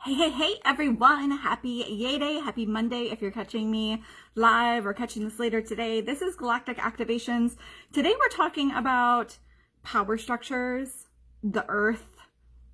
Hey everyone, happy Yay Day, happy Monday if you're catching me live or catching this later today. This is Galactic Activations. Today we're talking about power structures, the earth,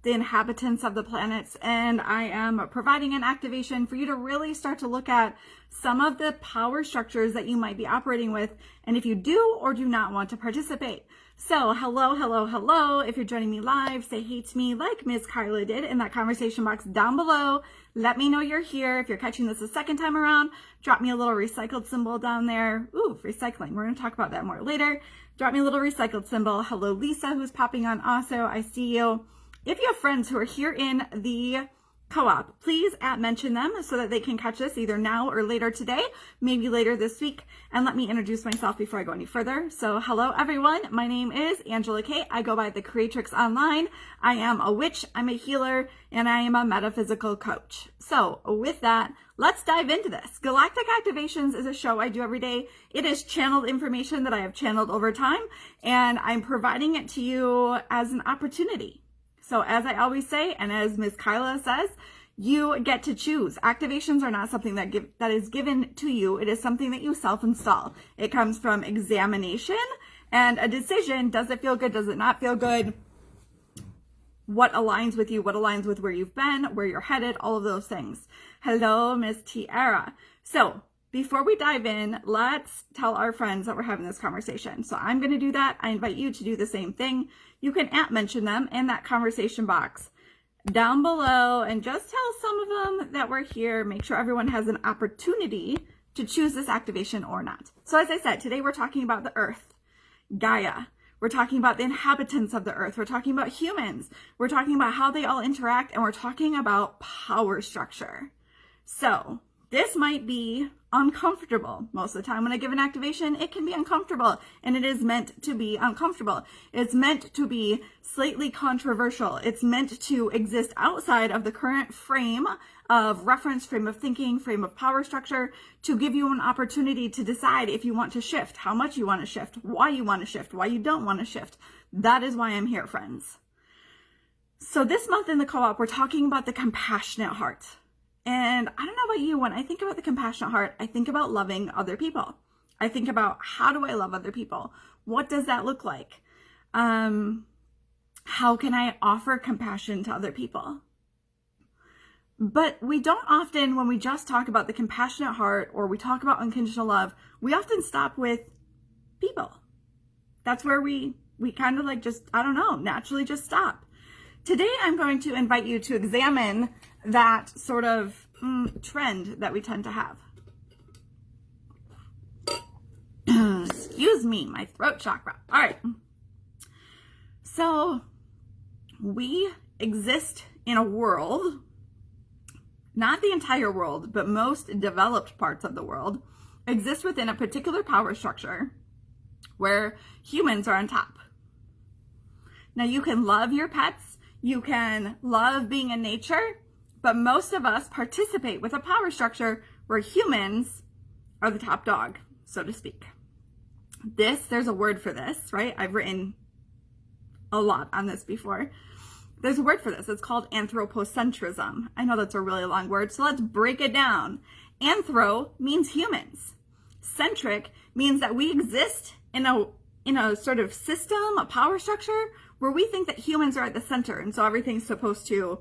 the inhabitants of the planets, and I am providing an activation for you to really start to look at some of the power structures that you might be operating with, and if you do or do not want to participate. So hello. If you're joining me live, say hey to me like Ms. Kyla did in that conversation box down below. Let me know you're here. If you're catching this a second time around, drop me a little recycled symbol down there. Ooh, recycling. We're going to talk about that more later. Drop me a little recycled symbol. Hello, Lisa, who's popping on also. I see you. If you have friends who are here in the co-op, please mention them so that they can catch this either now or later today, maybe later this week. And let me introduce myself before I go any further. So hello everyone, my name is Angela Kay. I go by the Creatrix Online. I am a witch, I'm a healer, and I am a metaphysical coach. So with that, let's dive into this. Galactic Activations is a show I do every day. It is channeled information that I have channeled over time, and I'm providing it to you as an opportunity. So as I always say, and as Ms. Kyla says, you get to choose. Activations are not something that is given to you. It is something that you self-install. It comes from examination and a decision. Does it feel good? Does it not feel good? What aligns with you? What aligns with where you've been, where you're headed, all of those things. Hello, Miss Tiara. So before we dive in, let's tell our friends that we're having this conversation. So I'm going to do that. I invite you to do the same thing. You can mention them in that conversation box down below and just tell some of them that we're here. Make sure everyone has an opportunity to choose this activation or not. So as I said, today we're talking about the earth, Gaia. We're talking about the inhabitants of the earth. We're talking about humans. We're talking about how they all interact, and we're talking about power structure. So this might be uncomfortable. Most of the time when I give an activation, it can be uncomfortable, and it is meant to be uncomfortable. It's meant to be slightly controversial. It's meant to exist outside of the current frame of reference, frame of thinking, frame of power structure, to give you an opportunity to decide if you want to shift, how much you want to shift, why you want to shift, why you don't want to shift. That is why I'm here, friends. So this month in the co-op, we're talking about the compassionate heart. And I don't know about you, when I think about the compassionate heart, I think about loving other people. I think about, how do I love other people? What does that look like? How can I offer compassion to other people? But we don't often, when we just talk about the compassionate heart or we talk about unconditional love, we often stop with people. That's where we kind of like just, I don't know, naturally just stop. Today, I'm going to invite you to examine that sort of trend that we tend to have. Excuse me, my throat chakra. All right. So we exist in a world, not the entire world, but most developed parts of the world exist within a particular power structure where humans are on top. Now you can love your pets, you can love being in nature, but most of us participate with a power structure where humans are the top dog, so to speak. There's a word for this, right? I've written a lot on this before. There's a word for this. It's called anthropocentrism. I know that's a really long word, so let's break it down. Anthro means humans. Centric means that we exist in a sort of system, a power structure, where we think that humans are at the center, and so everything's supposed to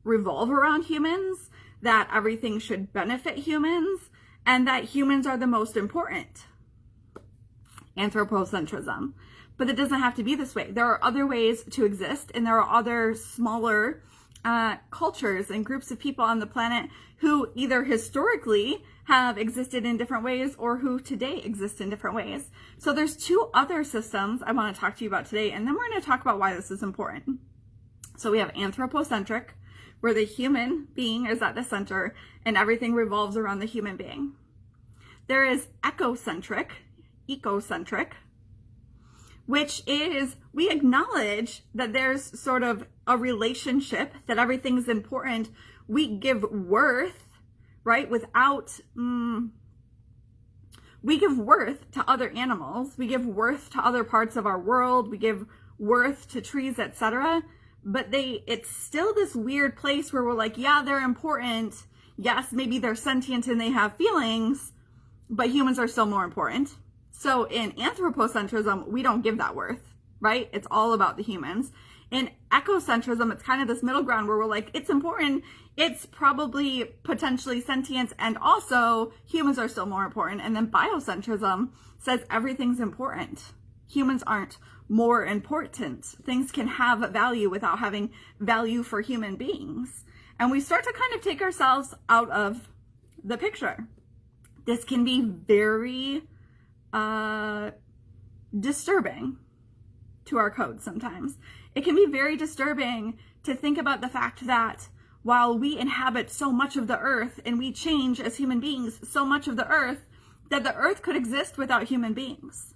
revolve around humans, that everything should benefit humans, and that humans are the most important. Anthropocentrism. But it doesn't have to be this way. There are other ways to exist, and there are other smaller cultures and groups of people on the planet who either historically have existed in different ways or who today exist in different ways. So there's two other systems I want to talk to you about today, and then we're going to talk about why this is important. So we have anthropocentric, where the human being is at the center and everything revolves around the human being. There is ecocentric, which is, we acknowledge that there's sort of a relationship, that everything's important. We give worth, right? We give worth to other animals. We give worth to other parts of our world. We give worth to trees, etc. but it's still this weird place where we're like, yeah, they're important. Yes, maybe they're sentient and they have feelings, but humans are still more important. So in anthropocentrism, we don't give that worth, right? It's all about the humans. In ecocentrism, it's kind of this middle ground where we're like, it's important, it's probably potentially sentient, and also humans are still more important. And then biocentrism says everything's important. Humans aren't more important. Things can have value without having value for human beings. And we start to kind of take ourselves out of the picture. This can be very disturbing to our code sometimes. It can be very disturbing to think about the fact that while we inhabit so much of the earth and we change as human beings so much of the earth, that the earth could exist without human beings.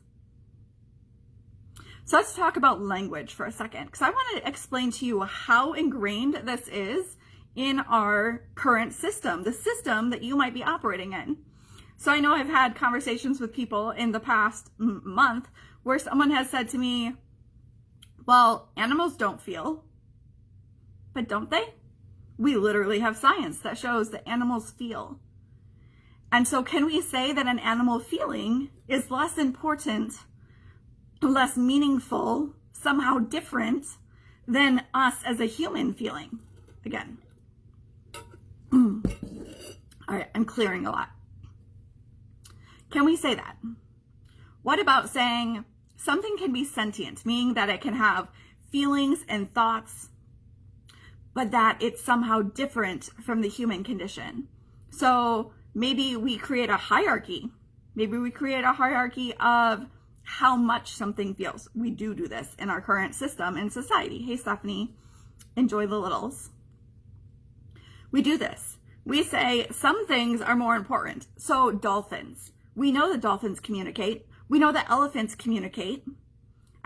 So let's talk about language for a second, because I want to explain to you how ingrained this is in our current system, the system that you might be operating in. So I know I've had conversations with people in the past month where someone has said to me, well, animals don't feel, but don't they? We literally have science that shows that animals feel. And so can we say that an animal feeling is less important, less meaningful, somehow different than us as a human feeling? Again. All right, I'm clearing a lot. Can we say that? What about saying something can be sentient, meaning that it can have feelings and thoughts, but that it's somehow different from the human condition? So maybe we create a hierarchy. Maybe we create a hierarchy of how much something feels. We do this in our current system in society. Hey, Stephanie, enjoy the littles. We do this. We say some things are more important. So dolphins. We know that dolphins communicate. We know that elephants communicate.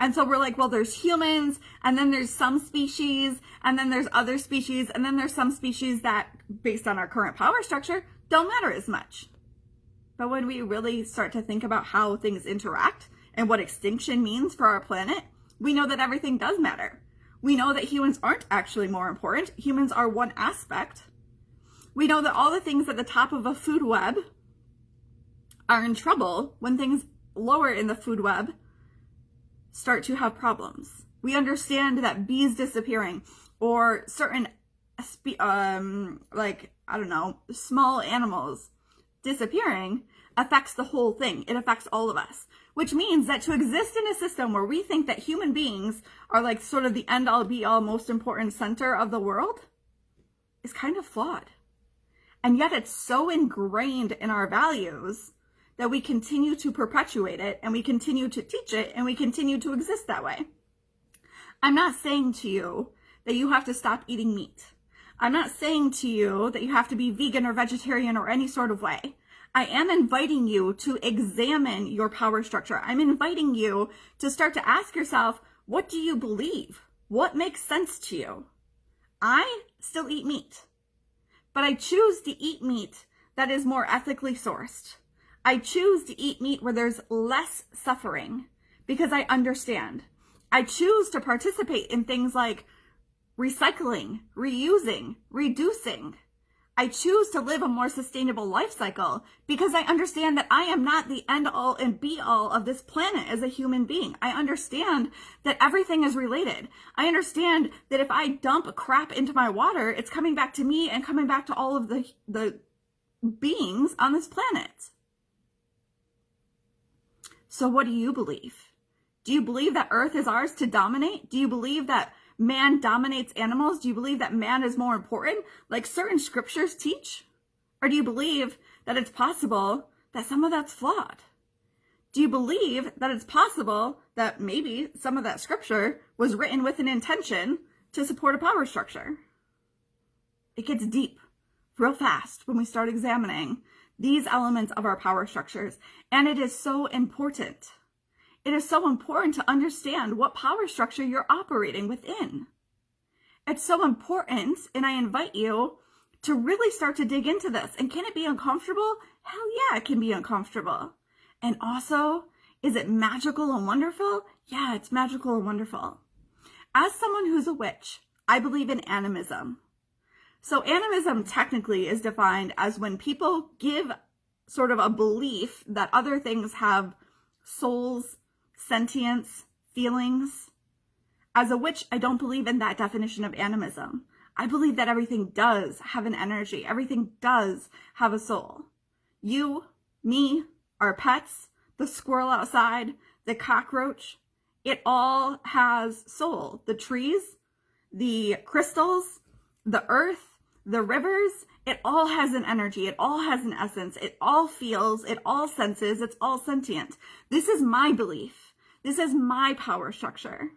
And so we're like, well, there's humans, and then there's some species, and then there's other species, and then there's some species that, based on our current power structure, don't matter as much. But when we really start to think about how things interact and what extinction means for our planet, we know that everything does matter. We know that humans aren't actually more important. Humans are one aspect. We know that all the things at the top of a food web are in trouble when things lower in the food web start to have problems. We understand that bees disappearing or certain, small animals disappearing affects the whole thing. It affects all of us, which means that to exist in a system where we think that human beings are like sort of the end all be all most important center of the world is kind of flawed. And yet it's so ingrained in our values that we continue to perpetuate it, and we continue to teach it, and we continue to exist that way. I'm not saying to you that you have to stop eating meat. I'm not saying to you that you have to be vegan or vegetarian or any sort of way. I am inviting you to examine your power structure. I'm inviting you to start to ask yourself, what do you believe? What makes sense to you? I still eat meat, but I choose to eat meat that is more ethically sourced. I choose to eat meat where there's less suffering because I understand. I choose to participate in things like recycling, reusing, reducing. I choose to live a more sustainable life cycle because I understand that I am not the end all and be all of this planet as a human being. I understand that everything is related. I understand that if I dump crap into my water, it's coming back to me and coming back to all of the beings on this planet. So what do you believe? Do you believe that Earth is ours to dominate? Do you believe that man dominates animals? Do you believe that man is more important, like certain scriptures teach? Or do you believe that it's possible that some of that's flawed? Do you believe that it's possible that maybe some of that scripture was written with an intention to support a power structure? It gets deep real fast when we start examining these elements of our power structures. And it is so important. It is so important to understand what power structure you're operating within. It's so important, and I invite you to really start to dig into this. And can it be uncomfortable? Hell yeah, it can be uncomfortable. And also, is it magical and wonderful? Yeah, it's magical and wonderful. As someone who's a witch, I believe in animism. So animism technically is defined as when people give sort of a belief that other things have souls, sentience, feelings. As a witch, I don't believe in that definition of animism. I believe that everything does have an energy. Everything does have a soul. You, me, our pets, the squirrel outside, the cockroach, it all has soul. The trees, the crystals, the earth, the rivers, it all has an energy. It all has an essence. It all feels, it all senses, it's all sentient. This is my belief. This is my power structure.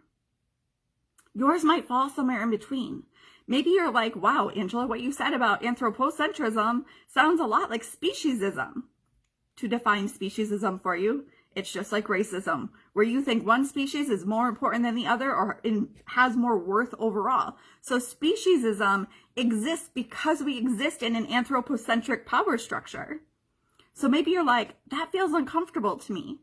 Yours might fall somewhere in between. Maybe you're like, wow, Angela, what you said about anthropocentrism sounds a lot like speciesism. To define speciesism for you, it's just like racism, where you think one species is more important than the other or has more worth overall. So speciesism exists because we exist in an anthropocentric power structure. So maybe you're like, that feels uncomfortable to me.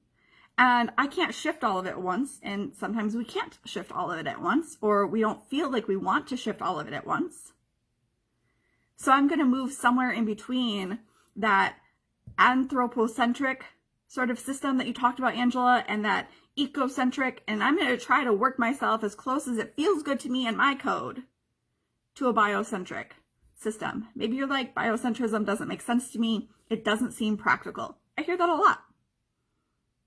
And I can't shift all of it at once. And sometimes we can't shift all of it at once, or we don't feel like we want to shift all of it at once. So I'm going to move somewhere in between that anthropocentric sort of system that you talked about, Angela, and that ecocentric. And I'm going to try to work myself as close as it feels good to me in my code to a biocentric system. Maybe you're like, biocentrism doesn't make sense to me. It doesn't seem practical. I hear that a lot.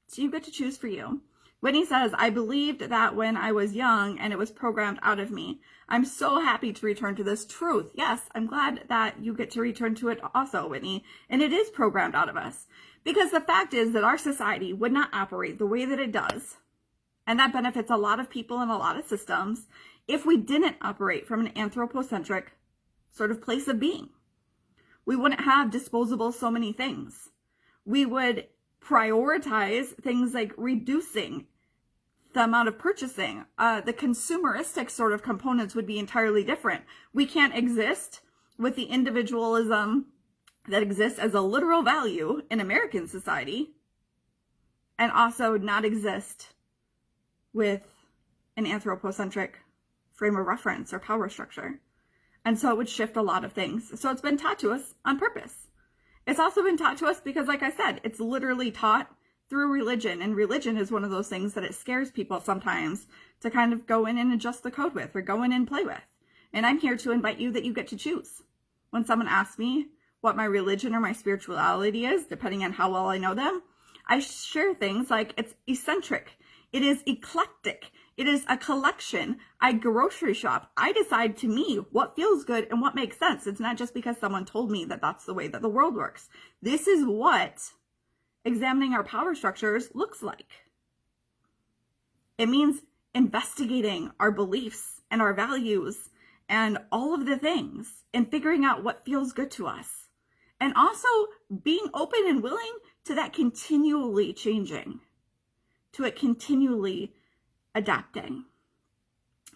So you get to choose for you. Whitney says, I believed that when I was young and it was programmed out of me. I'm so happy to return to this truth. Yes, I'm glad that you get to return to it also, Whitney. And it is programmed out of us. Because the fact is that our society would not operate the way that it does. And that benefits a lot of people and a lot of systems if we didn't operate from an anthropocentric sort of place of being. We wouldn't have disposable so many things. We would prioritize things like reducing the amount of purchasing. The consumeristic sort of components would be entirely different. We can't exist with the individualism that exists as a literal value in American society and also not exist with an anthropocentric frame of reference or power structure. And so it would shift a lot of things. So it's been taught to us on purpose. It's also been taught to us because, like I said, it's literally taught through religion. And religion is one of those things that it scares people sometimes to kind of go in and adjust the code with or go in and play with. And I'm here to invite you that you get to choose. When someone asks me what my religion or my spirituality is, depending on how well I know them, I share things like it's eccentric. It is eclectic. It is a collection. I grocery shop. I decide to me what feels good and what makes sense. It's not just because someone told me that that's the way that the world works. This is what examining our power structures looks like. It means investigating our beliefs and our values and all of the things and figuring out what feels good to us. And also being open and willing to that continually changing, to it continually adapting.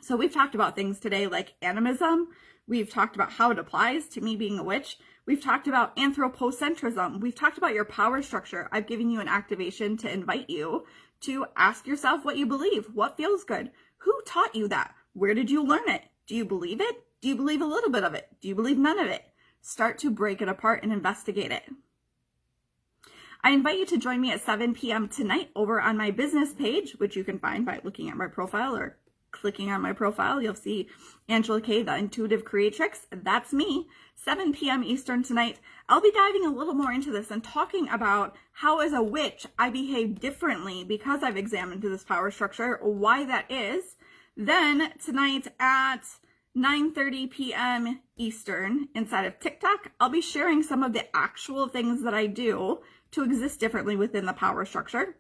So we've talked about things today like animism. We've talked about how it applies to me being a witch. We've talked about anthropocentrism. We've talked about your power structure. I've given you an activation to invite you to ask yourself what you believe. What feels good? Who taught you that? Where did you learn it? Do you believe it? Do you believe a little bit of it? Do you believe none of it? Start to break it apart and investigate it. I invite you to join me at 7 p.m. tonight over on my business page, which you can find by looking at my profile or clicking on my profile. You'll see Angela K, the Intuitive Creatrix. That's me. 7 p.m. Eastern tonight. I'll be diving a little more into this and talking about how as a witch I behave differently because I've examined this power structure, why that is. Then tonight at 9:30 p.m. Eastern inside of TikTok, I'll be sharing some of the actual things that I do to exist differently within the power structure.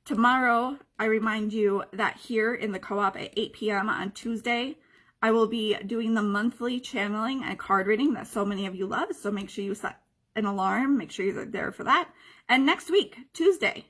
Tomorrow, I remind you that here in the co-op at 8 p.m. on Tuesday, I will be doing the monthly channeling and card reading that so many of you love. So make sure you set an alarm. Make sure you're there for that. And next week, Tuesday.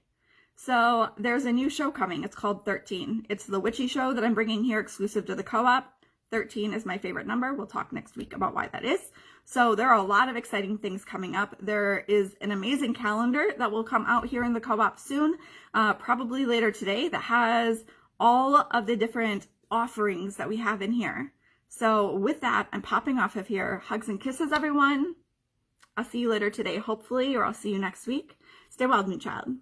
So there's a new show coming. It's called 13. It's the witchy show that I'm bringing here exclusive to the co-op. 13 is my favorite number. We'll talk next week about why that is. So there are a lot of exciting things coming up. There is an amazing calendar that will come out here in the co-op soon, probably later today, that has all of the different offerings that we have in here. So with that, I'm popping off of here. Hugs and kisses, everyone. I'll see you later today, hopefully, or I'll see you next week. Stay wild, new child.